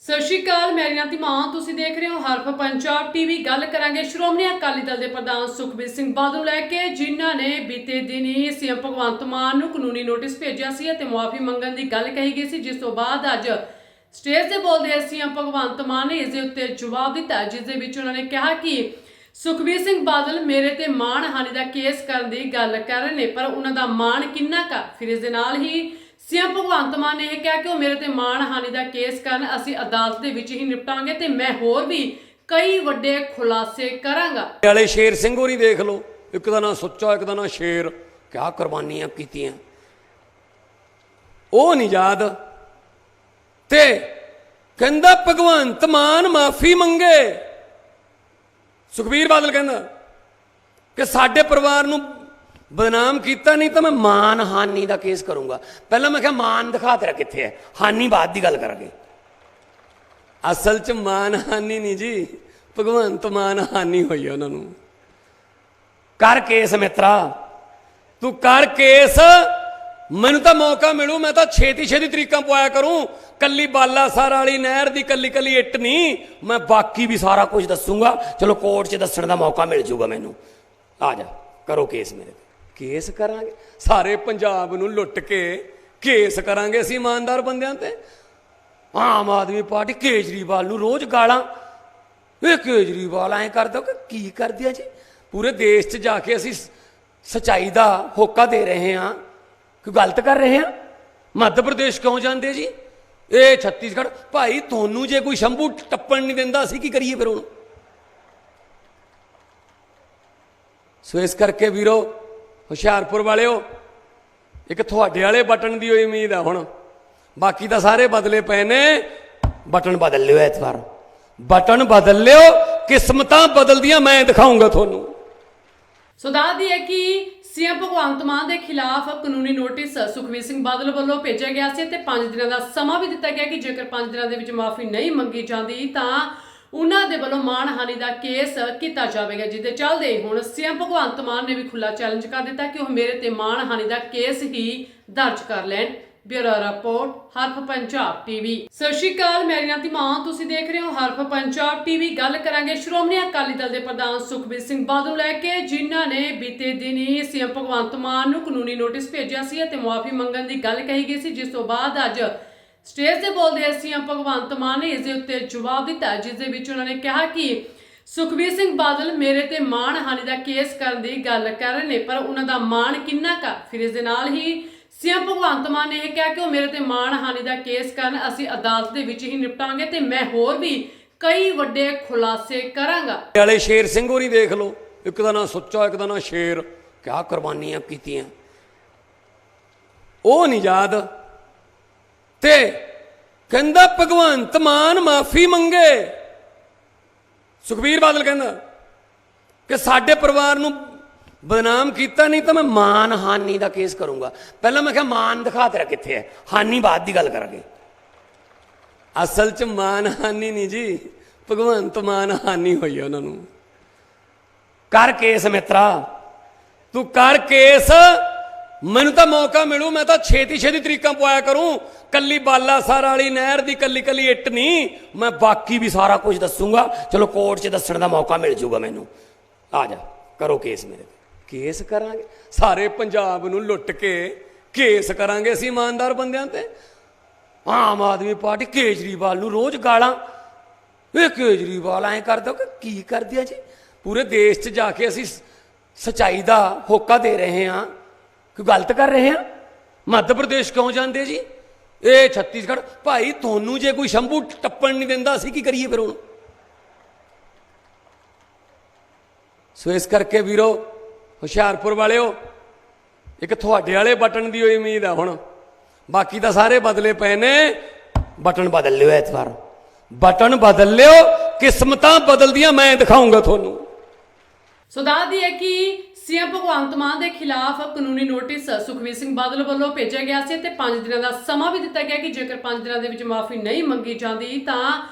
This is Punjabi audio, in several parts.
ਸਤਿ ਸ਼੍ਰੀ ਅਕਾਲ, ਮੇਰੀ ਨਾਮ ਧੀਮਾਨ, ਤੁਸੀਂ ਦੇਖ ਰਹੇ ਹੋ ਹਰਫ ਪੰਜਾਬ ਟੀਵੀ। ਗੱਲ ਕਰਾਂਗੇ ਸ਼੍ਰੋਮਣੀ ਅਕਾਲੀ ਦਲ ਦੇ ਪ੍ਰਧਾਨ ਸੁਖਬੀਰ ਸਿੰਘ ਬਾਦਲ ਨੂੰ ਲੈ ਕੇ, ਜਿਨ੍ਹਾਂ ਨੇ ਬੀਤੇ ਦਿਨੀ ਸੀਐਮ ਭਗਵੰਤ ਮਾਨ ਨੂੰ ਕਾਨੂੰਨੀ ਨੋਟਿਸ ਭੇਜਿਆ ਸੀ ਅਤੇ ਮੁਆਫੀ ਮੰਗਣ ਦੀ ਗੱਲ ਕਹੀ ਗਈ ਸੀ, ਜਿਸ ਤੋਂ ਬਾਅਦ ਅੱਜ ਸਟੇਜ ਤੇ ਬੋਲਦੇ ਸੀਐਮ ਭਗਵੰਤ ਮਾਨ ਨੇ ਇਸ ਦੇ ਉੱਤੇ ਜਵਾਬ ਦਿੱਤਾ, ਜਿਸ ਦੇ ਵਿੱਚ ਉਹਨਾਂ ਨੇ ਕਿਹਾ ਕਿ ਸੁਖਬੀਰ ਸਿੰਘ ਬਾਦਲ ਮੇਰੇ ਤੇ ਮਾਣਹਾਨੀ ਦਾ ਕੇਸ ਕਰਨ ਦੀ ਗੱਲ ਕਰ ਰਹੇ ਨੇ, ਪਰ ਉਹਨਾਂ ਦਾ ਮਾਣ ਕਿੰਨਾ ਕਾ। ਫਿਰ ਇਸ ਦੇ ਨਾਲ ਹੀ सीएम भगवंत मान ने कहा कि मेरे ते मानहानि का केस करन असीं अदालत दे विच ही निपटांगे ते मैं होर भी कई वड्डे खुलासे करांगा। वाले शेर सिंह होरी देख लो, एक दा नाम सुच्चा, एक दा नाम शेर। क्या कुर्बानियां कीतियां ओ नहीं याद ते कहंदा भगवंत मान माफी मंगे। सुखबीर बादल कहंदा कि साडे परिवार नूं बदनाम किया नहीं तो मैं मानहानि का केस करूंगा। पहला मैं क्या मान दिखा तेरा कित्थे है, हानि बाद की गल करांगे। असल च मानहानि नहीं जी, भगवंत मानहानि हुई है उन्होंने। कर केस मित्रा, तू कर केस, मैनू तो मौका मिलू, मैं तो छेती छेती तरीका पवाया करूं। कली बालासर वाली नहर की कली कली इट नहीं, मैं बाकी भी सारा कुछ दसूंगा। चलो कोर्ट च दसण का मौका मिल जूगा मैनू। आ जा करो केस मेरे। केस करांगे सारे पंजाब नूं लुट के, केस करांगे असीं ईमानदार बंदियां ते। आम आदमी पार्टी केजरीवाल नूं रोज़ गालां, ये केजरीवाल ऐ कर दो कि कर दिया जी। पूरे देश च जाके असीं सच्चाई दा होका दे रहे हैं, कोई गलत कर रहे हैं। मध्य प्रदेश क्यों जांदे जी, ये छत्तीसगढ़। भाई तुहानूं जे कोई शंभू टप्पण नहीं दिंदा, असीं की करिए फिर हुण। सो इस करके वीरो हुशियारपुर वाले हो, एक थोड़े वाले बटन की उम्मीद है हुण, बाकी तो सारे बदले पे ने। बटन बदल लियो, इस बार बटन बदल लियो, किस्मतां बदल दियां मैं दिखाऊंगा थोनू। सो दस दी है कि सीएम भगवंत मान के खिलाफ कानूनी नोटिस सुखबीर सिंह बादल वालों भेजा गया से ते 5 दिनों का समा भी दिता गया कि जेकर 5 दिनों के विच माफी नहीं मंगी जाती तो उन्हां दे वल्लों मानहानि का केस किया जाएगा, जिसके चलते हुण सीएम भगवंत मान ने भी खुला चैलेंज कर दिता कि वह मेरे ते मानहानि का केस ही दर्ज कर लैण। ब्यूरो रिपोर्ट हरफ पंजाब टीवी। सत श्री अकाल, मेरी नाम धीमान, तुसीं देख रहे हो हरफ पंजाब टीवी। गल करांगे श्रोमणी अकाली दल के प्रधान सुखबीर सिंह बादल नूं लैके, जिन्हां ने बीते दिन ही सीएम भगवंत मान नूं कानूनी नोटिस भेजिया सी ते मुआफी मंगण की गल कही गई सी, जिस तो बाद अज स्टेज से बोलते सीएम भगवंत मान ने इस दे उत्ते जवाब दिता, जिस दे विच उन्होंने कहा कि सुखबीर सिंह बादल मेरे ते मानहानि का केस करन दी गल कर रहे ने, पर उन्हां दा मान किन्ना का। फिर इस दे नाल ही सीएम भगवंत मान ने कहा कि मेरे ते मानहानि का केस करन असीं अदालत दे विच ही निपटांगे ते मैं होर भी कई वड्डे खुलासे करांगा। वाले शेर सिंह होरी देख लो, एक दा नाम सुच्चा, एक दा नाम शेर। क्या कुर्बानियां कीतियां ओ नहीं याद ते कहंदा भगवंत मान माफी मंगे। सुखबीर बादल कहंदा कि साडे परिवार नूं बदनाम किया नहीं तो मैं मानहानि का केस करूंगा। पहला मैं क्या मान दिखा तेरा कित्थे है, हानि बाद की गल करांगे। असल च मानहानि नहीं जी, भगवंत मानहानि हुई है उन्होंने। कर केस मित्रा, तू कर केस, मैनू तो मौका मिलू, मैं तो छेती छेती तरीका पवाया करूं। कली बालासर वाली नहर की कली कली इट नहीं, मैं बाकी भी सारा कुछ दसूंगा। चलो कोर्ट च दसण का मौका मिल जूगा मैनू। आ जा करो केस मेरे। केस करांगे सारे पंजाब नूं लुट के, केस करांगे असीं ईमानदार बंदियां ते। आम आदमी पार्टी केजरीवाल नूं रोज़ गालां, ये केजरीवाल ऐ कर दो कि कर दिया जी। पूरे देश च जाके असीं सच्चाई दा होका दे रहे हैं, कोई गलत कर रहे हैं। मध्य प्रदेश क्यों जांदे जी, ये छत्तीसगढ़। भाई तुहानूं जे कोई शंभू टप्पण नहीं दिंदा, असीं की करिए फिर हुण। सो इस करके वीरो हुशियारपुर वाले हो, एक थोड़े वाले बटन की उम्मीद है हुण, बाकी तो सारे बदले पे ने। बटन बदल लियो, इस बार बटन बदल लियो, किस्मतां बदल दियां मैं दिखाऊंगा थोनू। सो दस दी है कि सीएम भगवंत मान के खिलाफ कानूनी नोटिस सुखबीर सिंह बादल वालों भेजा गया से ते 5 दिनों का समा भी दिता गया कि जेकर 5 दिनों के विच माफी नहीं मंगी जाती तो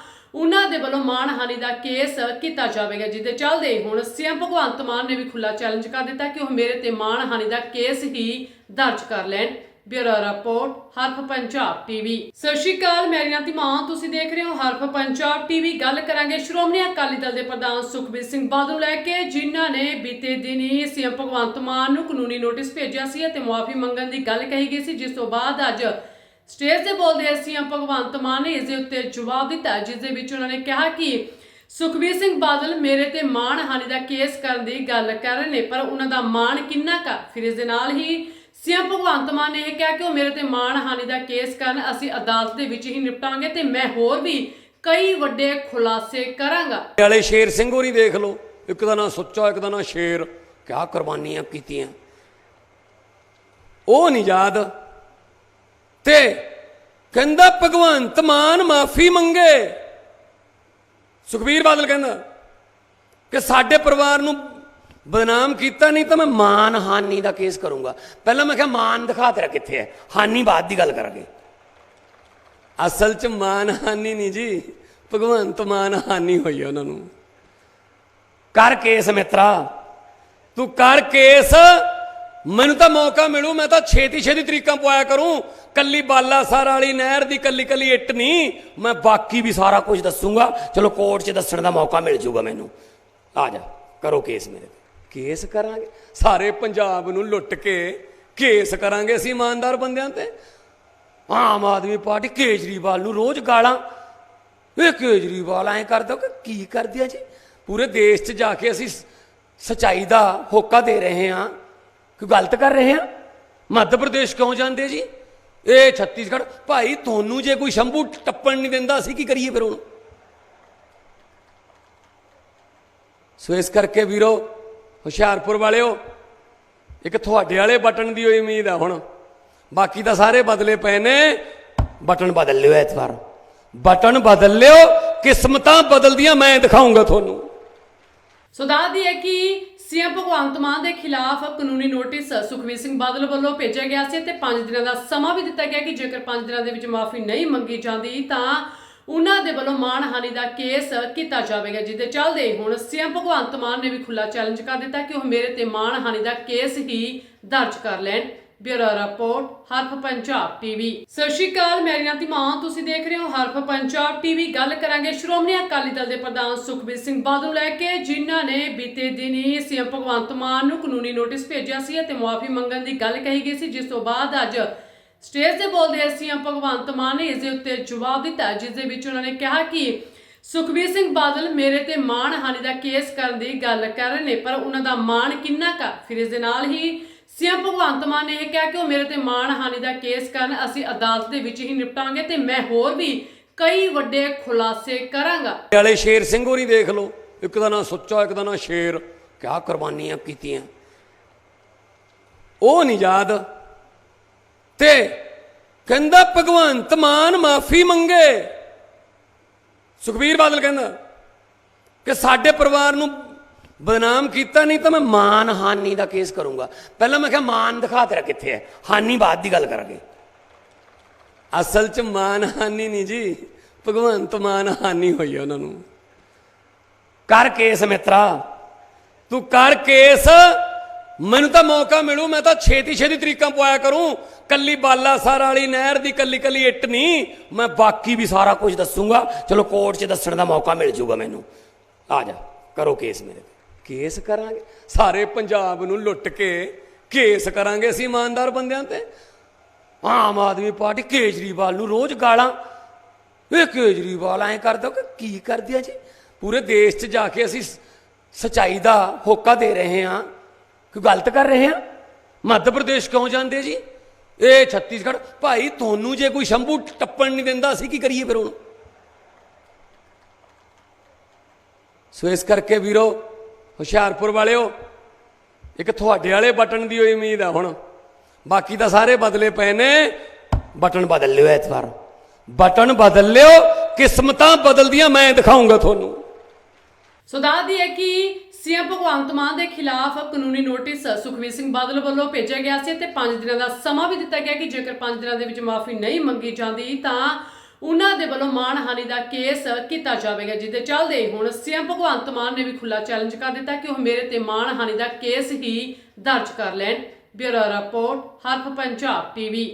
उन्हां दे वल्लों मानहानि का केस किया जाएगा, जिसके चलते हुण सीएम भगवंत मान ने भी खुला चैलेंज कर दिता कि वह मेरे ते मानहानि का केस ही दर्ज कर लैण। ਬਿਊਰੋ ਰਿਪੋਰਟ ਹਰਫ ਪੰਜਾਬ ਟੀਵੀ। ਸਤਿ ਸ਼੍ਰੀ ਅਕਾਲ, ਮੇਰੀ ਨਾਮ ਧੀਮਾਨ, ਤੁਸੀਂ ਦੇਖ ਰਹੇ ਹੋ ਹਰਫ ਪੰਜਾਬ ਟੀਵੀ। ਗੱਲ ਕਰਾਂਗੇ ਸ਼੍ਰੋਮਣੀ ਅਕਾਲੀ ਦਲ ਦੇ ਪ੍ਰਧਾਨ ਸੁਖਬੀਰ ਸਿੰਘ ਬਾਦਲ ਲੈ ਕੇ, ਜਿਨ੍ਹਾਂ ਨੇ ਬੀਤੇ ਦਿਨੀ ਸੀਐਮ ਭਗਵੰਤ ਮਾਨ ਨੂੰ ਕਾਨੂੰਨੀ ਨੋਟਿਸ ਭੇਜਿਆ ਸੀ ਅਤੇ ਮੁਆਫੀ ਮੰਗਣ ਦੀ ਗੱਲ ਕਹੀ ਗਈ ਸੀ, ਜਿਸ ਤੋਂ ਬਾਅਦ ਅੱਜ ਸਟੇਜ ਤੇ ਬੋਲਦੇ ਸੀਐਮ ਭਗਵੰਤ ਮਾਨ ਨੇ ਇਸ ਦੇ ਉੱਤੇ ਜਵਾਬ ਦਿੱਤਾ, ਜਿਸ ਦੇ ਵਿੱਚ ਉਹਨਾਂ ਨੇ ਕਿਹਾ ਕਿ ਸੁਖਬੀਰ ਸਿੰਘ ਬਾਦਲ ਮੇਰੇ ਤੇ ਮਾਣਹਾਨੀ ਦਾ ਕੇਸ ਕਰਨ ਦੀ ਗੱਲ ਕਰ ਰਹੇ ਨੇ, ਪਰ ਉਹਨਾਂ ਦਾ ਮਾਣ ਕਿੰਨਾ ਕੁ। ਫਿਰ ਇਸ ਦੇ ਨਾਲ ਹੀ ਸੀਐਮ ਭਗਵੰਤ ਮਾਨ ਨੇ ਇਹ ਕਿਹਾ ਕਿ ਉਹ ਮੇਰੇ ਤੇ ਮਾਣਹਾਨੀ ਦਾ ਕੇਸ ਕਰਨ, ਅਸੀਂ ਅਦਾਲਤ ਦੇ ਵਿੱਚ ਹੀ ਨਿਪਟਾਂਗੇ ਤੇ ਮੈਂ ਹੋਰ ਵੀ ਕਈ ਵੱਡੇ ਖੁਲਾਸੇ ਕਰਾਂਗਾ। ਵਾਲੇ ਸ਼ੇਰ ਸਿੰਘ ਹੋਰੀ ਦੇਖ ਲਓ, ਇੱਕ ਦਾ ਨਾਂ ਸੁੱਚਾ, ਇੱਕ ਦਾ ਨਾਂ ਸ਼ੇਰ, ਕਿਆ ਕੁਰਬਾਨੀਆਂ ਕੀਤੀਆਂ, ਉਹ ਨਹੀਂ ਯਾਦ। ਤੇ ਕਹਿੰਦਾ ਭਗਵੰਤ ਮਾਨ ਮਾਫੀ ਮੰਗੇ। ਸੁਖਬੀਰ ਬਾਦਲ ਕਹਿੰਦਾ ਕਿ ਸਾਡੇ ਪਰਿਵਾਰ ਨੂੰ ਬਦਨਾਮ ਕੀਤਾ ਨਹੀਂ ਤਾਂ ਮੈਂ ਮਾਨਹਾਨੀ ਦਾ ਕੇਸ ਕਰੂੰਗਾ। ਪਹਿਲਾਂ ਮੈਂ ਕਿਹਾ ਮਾਨ ਦਿਖਾ ਤੇਰਾ ਕਿੱਥੇ ਹੈ, ਹਾਨੀ ਬਾਅਦ ਦੀ ਗੱਲ ਕਰਾਂਗੇ। ਅਸਲ 'ਚ ਮਾਨਹਾਨੀ ਨਹੀਂ ਜੀ, ਭਗਵੰਤ ਮਾਨਹਾਨੀ ਹੋਈ ਉਹਨਾਂ ਨੂੰ। ਕਰ ਕੇਸ ਮਿੱਤਰਾ, ਤੂੰ ਕਰ ਕੇਸ, ਮੈਨੂੰ ਤਾਂ ਮੌਕਾ ਮਿਲੂ, ਮੈਂ ਤਾਂ ਛੇਤੀ ਤਰੀਕਾਂ ਪਵਾਇਆ ਕਰੂੰ। ਕੱਲੀ ਬਾਲਾਸਰ ਵਾਲੀ ਨਹਿਰ ਦੀ ਕੱਲੀ ਇੱਟ ਨਹੀਂ, ਮੈਂ ਬਾਕੀ ਵੀ ਸਾਰਾ ਕੁਝ ਦੱਸੂਗਾ। ਚਲੋ ਕੋਰਟ 'ਚ ਦੱਸਣ ਦਾ ਮੌਕਾ ਮਿਲ ਜੂਗਾ ਮੈਨੂੰ। ਆ ਜਾ, ਕਰੋ ਕੇਸ ਮੇਰੇ ਤੇ। ਕੇਸ ਕਰਾਂਗੇ, ਸਾਰੇ ਪੰਜਾਬ ਨੂੰ ਲੁੱਟ ਕੇ ਕੇਸ ਕਰਾਂਗੇ ਅਸੀਂ ਇਮਾਨਦਾਰ ਬੰਦਿਆਂ ਤੇ। ਆਮ ਆਦਮੀ ਪਾਰਟੀ ਕੇਜਰੀਵਾਲ ਨੂੰ ਰੋਜ਼ ਗਾਲਾਂ, ਇਹ ਕੇਜਰੀਵਾਲ ਐਂ ਕਰਦਾ ਕਿ ਕੀ ਕਰਦੀ ਆ ਜੀ। ਪੂਰੇ ਦੇਸ਼ 'ਚ ਜਾ ਕੇ ਅਸੀਂ ਸੱਚਾਈ ਦਾ ਹੋਕਾ ਦੇ ਰਹੇ ਹਾਂ, ਕੋਈ ਗਲਤ ਕਰ ਰਹੇ ਹਾਂ। ਮੱਧ ਪ੍ਰਦੇਸ਼ ਕਿਉਂ ਜਾਂਦੇ ਜੀ, ਇਹ ਛੱਤੀਸਗੜ੍ਹ। ਭਾਈ ਤੁਹਾਨੂੰ ਜੇ ਕੋਈ ਸ਼ੰਭੂ ਟੱਪਣ ਨਹੀਂ ਦਿੰਦਾ, ਅਸੀਂ ਕੀ ਕਰੀਏ ਫਿਰ ਹੁਣ। ਸੋ ਇਸ ਕਰਕੇ ਵੀਰੋ, ਹੁਸ਼ਿਆਰਪੁਰ ਵਾਲਿਓ, ਇੱਕ ਤੁਹਾਡੇ ਵਾਲੇ ਬਟਨ ਦੀ ਹੋਈ ਉਮੀਦ ਆ ਹੁਣ, ਬਾਕੀ ਤਾਂ ਸਾਰੇ ਬਦਲੇ ਪਏ ਨੇ। ਬਟਨ ਬਦਲ ਲਿਓ ਇਸ ਵਾਰ, ਬਟਨ ਬਦਲ ਲਿਓ, ਕਿਸਮਤਾਂ ਬਦਲਦੀਆਂ ਮੈਂ ਦਿਖਾਊਂਗਾ ਤੁਹਾਨੂੰ। ਸੋ ਦੱਸਦੀ ਹੈ ਕਿ ਸੀਐਮ ਭਗਵੰਤ ਮਾਨ ਦੇ ਖਿਲਾਫ ਕਾਨੂੰਨੀ ਨੋਟਿਸ ਸੁਖਬੀਰ ਸਿੰਘ ਬਾਦਲ ਵੱਲੋਂ ਭੇਜਿਆ ਗਿਆ ਸੀ ਤੇ 5 ਦਿਨਾਂ ਦਾ ਸਮਾਂ ਵੀ ਦਿੱਤਾ ਗਿਆ ਕਿ ਜੇਕਰ 5 ਦਿਨਾਂ ਦੇ ਵਿੱਚ ਮਾਫੀ ਨਹੀਂ ਮੰਗੀ ਜਾਂਦੀ ਤਾਂ ਉਹਨਾਂ ਦੇ ਵੱਲੋਂ ਮਾਣਹਾਨੀ ਦਾ ਕੇਸ ਕੀਤਾ ਜਾਵੇਗਾ। ਜਿਹਦੇ ਚੱਲਦੇ ਹੁਣ ਸੀਐਮ ਭਗਵੰਤ ਮਾਨ ਨੇ ਵੀ ਖੁੱਲਾ ਚੈਲੰਜ ਕਰ ਦਿੱਤਾ ਕਿ ਉਹ ਮੇਰੇ ਤੇ ਮਾਣਹਾਨੀ ਦਾ ਕੇਸ ਹੀ ਦਰਜ ਕਰ ਲੈਣ। ਬਿਊਰੋ ਰਿਪੋਰਟ ਹਰਫ ਪੰਜਾਬ ਟੀਵੀ। ਸਤਿ ਸ਼੍ਰੀ ਅਕਾਲ, ਮੇਰੀ ਨਾਮ ਧੀਮਾਨ, ਤੁਸੀਂ ਦੇਖ ਰਹੇ ਹੋ ਹਰਫ ਪੰਜਾਬ ਟੀਵੀ। ਗੱਲ ਕਰਾਂਗੇ ਸ਼੍ਰੋਮਣੀ ਅਕਾਲੀ ਦਲ ਦੇ ਪ੍ਰਧਾਨ ਸੁਖਬੀਰ ਸਿੰਘ ਬਾਦਲ ਲੈ ਕੇ, ਜਿਨ੍ਹਾਂ ਨੇ ਬੀਤੇ ਦਿਨੀ ਸੀਐਮ ਭਗਵੰਤ ਮਾਨ ਨੂੰ ਕਾਨੂੰਨੀ ਨੋਟਿਸ ਭੇਜਿਆ ਸੀ ਅਤੇ ਮੁਆਫੀ ਮੰਗਣ ਦੀ ਗੱਲ ਕਹੀ ਗਈ ਸੀ, ਜਿਸ ਤੋਂ ਬਾਅਦ ਅੱਜ ਸਟੇਜ ਤੇ ਬੋਲਦੇ ਸੀਐਮ ਭਗਵੰਤ ਮਾਨ ਨੇ ਇਸ ਦੇ ਉੱਤੇ ਜਵਾਬ ਦਿੱਤਾ, ਜਿਸ ਦੇ ਵਿੱਚ ਉਹਨਾਂ ਨੇ ਕਿਹਾ ਕਿ ਸੁਖਬੀਰ ਸਿੰਘ ਬਾਦਲ ਮੇਰੇ ਤੇ ਮਾਣਹਾਨੀ ਦਾ ਕੇਸ ਕਰਨ ਦੀ ਗੱਲ ਕਰ ਰਹੇ ਨੇ, ਪਰ ਉਹਨਾਂ ਦਾ ਮਾਣ ਕਿੰਨਾ ਕੁ। ਫਿਰ ਇਸ ਦੇ ਨਾਲ ਹੀ ਸੀਐਮ ਭਗਵੰਤ ਮਾਨ ਨੇ ਇਹ ਕਿਹਾ ਕਿ ਉਹ ਮੇਰੇ ਤੇ ਮਾਣਹਾਨੀ ਦਾ ਕੇਸ ਕਰਨ, ਅਸੀਂ ਅਦਾਲਤ ਦੇ ਵਿੱਚ ਹੀ ਨਿਪਟਾਂਗੇ ਤੇ ਮੈਂ ਹੋਰ ਵੀ ਕਈ ਵੱਡੇ ਖੁਲਾਸੇ ਕਰਾਂਗਾ। ਵਾਲੇ ਸ਼ੇਰ ਸਿੰਘ ਹੋਰੀ ਦੇਖ ਲਓ, ਇੱਕ ਦਾ ਨਾਂ ਸੁੱਚਾ, ਇੱਕ ਦਾ ਨਾਂ ਸ਼ੇਰ, ਕਿਆ ਕੁਰਬਾਨੀਆਂ ਕੀਤੀਆਂ, ਉਹ ਨਹੀਂ ਯਾਦ। ਤੇ ਕਹਿੰਦਾ ਭਗਵੰਤ ਮਾਨ ਮਾਫੀ ਮੰਗੇ। ਸੁਖਬੀਰ ਬਾਦਲ ਕਹਿੰਦਾ ਕਿ ਸਾਡੇ ਪਰਿਵਾਰ ਨੂੰ ਬਦਨਾਮ ਕੀਤਾ ਨਹੀਂ ਤਾਂ ਮੈਂ ਮਾਨਹਾਨੀ ਦਾ ਕੇਸ ਕਰੂੰਗਾ। ਪਹਿਲਾਂ ਮੈਂ ਕਿਹਾ ਮਾਨ ਦਿਖਾ ਤੇਰਾ ਕਿੱਥੇ ਹੈ, ਹਾਨੀ ਬਾਅਦ ਦੀ ਗੱਲ ਕਰਾਂਗੇ। ਅਸਲ 'ਚ ਮਾਨਹਾਨੀ ਨਹੀਂ ਜੀ, ਭਗਵੰਤ ਮਾਨਹਾਨੀ ਹੋਈ ਉਹਨਾਂ ਨੂੰ। ਕਰ ਕੇਸ ਮਿੱਤਰਾ, ਤੂੰ ਕਰ ਕੇਸ, ਮੈਨੂੰ ਤਾਂ ਮੌਕਾ ਮਿਲੂ, ਮੈਂ ਤਾਂ ਛੇਤੀ ਤਰੀਕਾਂ ਪਵਾਇਆ ਕਰੂੰ। ਕੱਲੀ ਬਾਲਾਸਰ ਵਾਲੀ ਨਹਿਰ ਦੀ ਕੱਲੀ ਇੱਟ ਨਹੀਂ, ਮੈਂ ਬਾਕੀ ਵੀ ਸਾਰਾ ਕੁਝ ਦੱਸੂਗਾ। ਚਲੋ ਕੋਰਟ 'ਚ ਦੱਸਣ ਦਾ ਮੌਕਾ ਮਿਲ ਜੂਗਾ ਮੈਨੂੰ। ਆ ਜਾ, ਕਰੋ ਕੇਸ ਮੇਰੇ ਤੇ। ਕੇਸ ਕਰਾਂਗੇ, ਸਾਰੇ ਪੰਜਾਬ ਨੂੰ ਲੁੱਟ ਕੇ ਕੇਸ ਕਰਾਂਗੇ ਅਸੀਂ ਇਮਾਨਦਾਰ ਬੰਦਿਆਂ ਤੇ। ਆਮ ਆਦਮੀ ਪਾਰਟੀ ਕੇਜਰੀਵਾਲ ਨੂੰ ਰੋਜ਼ ਗਾਲਾਂ, ਇਹ ਕੇਜਰੀਵਾਲ ਐਂ ਕਰਦਾ ਕਿ ਕੀ ਕਰਦੀ ਆ ਜੀ। ਪੂਰੇ ਦੇਸ਼ 'ਚ ਜਾ ਕੇ ਅਸੀਂ ਸੱਚਾਈ ਦਾ ਹੋਕਾ ਦੇ ਰਹੇ ਹਾਂ, ਕੋਈ ਗਲਤ ਕਰ ਰਹੇ ਹਾਂ। ਮੱਧ ਪ੍ਰਦੇਸ਼ ਕਿਉਂ ਜਾਂਦੇ ਜੀ, ਇਹ ਛੱਤੀਸਗੜ੍ਹ। ਭਾਈ ਤੁਹਾਨੂੰ ਜੇ ਕੋਈ ਸ਼ੰਭੂ ਟੱਪਣ ਨਹੀਂ ਦਿੰਦਾ, ਅਸੀਂ ਕੀ ਕਰੀਏ ਫਿਰ ਹੁਣ। ਸੋ ਇਸ ਕਰਕੇ ਵੀਰੋ, ਹੁਸ਼ਿਆਰਪੁਰ ਵਾਲਿਓ, ਇੱਕ ਤੁਹਾਡੇ ਵਾਲੇ ਬਟਨ ਦੀ ਹੋਈ ਉਮੀਦ ਆ ਹੁਣ, ਬਾਕੀ ਤਾਂ ਸਾਰੇ ਬਦਲੇ ਪਏ ਨੇ। ਬਟਨ ਬਦਲ ਲਿਓ ਇਸ ਵਾਰ, ਬਟਨ ਬਦਲ ਲਿਓ, ਕਿਸਮਤਾਂ ਬਦਲਦੀਆਂ ਮੈਂ ਦਿਖਾਊਂਗਾ ਤੁਹਾਨੂੰ। ਸੋ ਦੱਸਦੀ ਹੈ ਕਿ ਸੀਐਮ ਭਗਵੰਤ ਮਾਨ ਦੇ ਖਿਲਾਫ ਕਾਨੂੰਨੀ ਨੋਟਿਸ ਸੁਖਬੀਰ ਸਿੰਘ ਬਾਦਲ ਵੱਲੋਂ ਭੇਜਿਆ ਗਿਆ ਸੀ ਤੇ 5 ਦਿਨਾਂ ਦਾ ਸਮਾਂ ਵੀ ਦਿੱਤਾ ਗਿਆ ਕਿ ਜੇਕਰ 5 ਦਿਨਾਂ ਦੇ ਵਿੱਚ ਮਾਫੀ ਨਹੀਂ ਮੰਗੀ ਜਾਂਦੀ ਤਾਂ ਉਹਨਾਂ ਦੇ ਵੱਲੋਂ ਮਾਣਹਾਨੀ ਦਾ ਕੇਸ ਕੀਤਾ ਜਾਵੇਗਾ। ਜਿਹਦੇ ਚੱਲਦੇ ਹੁਣ ਸੀਐਮ ਭਗਵੰਤ ਮਾਨ ਨੇ ਵੀ ਖੁੱਲਾ ਚੈਲੰਜ ਕਰ ਦਿੱਤਾ ਕਿ ਉਹ ਮੇਰੇ ਤੇ ਮਾਣਹਾਨੀ ਦਾ ਕੇਸ ਹੀ ਦਰਜ ਕਰ ਲੈਣ। ਬਿਊਰੋ ਰਿਪੋਰਟ ਹਰਫ ਪੰਜਾਬ ਟੀਵੀ।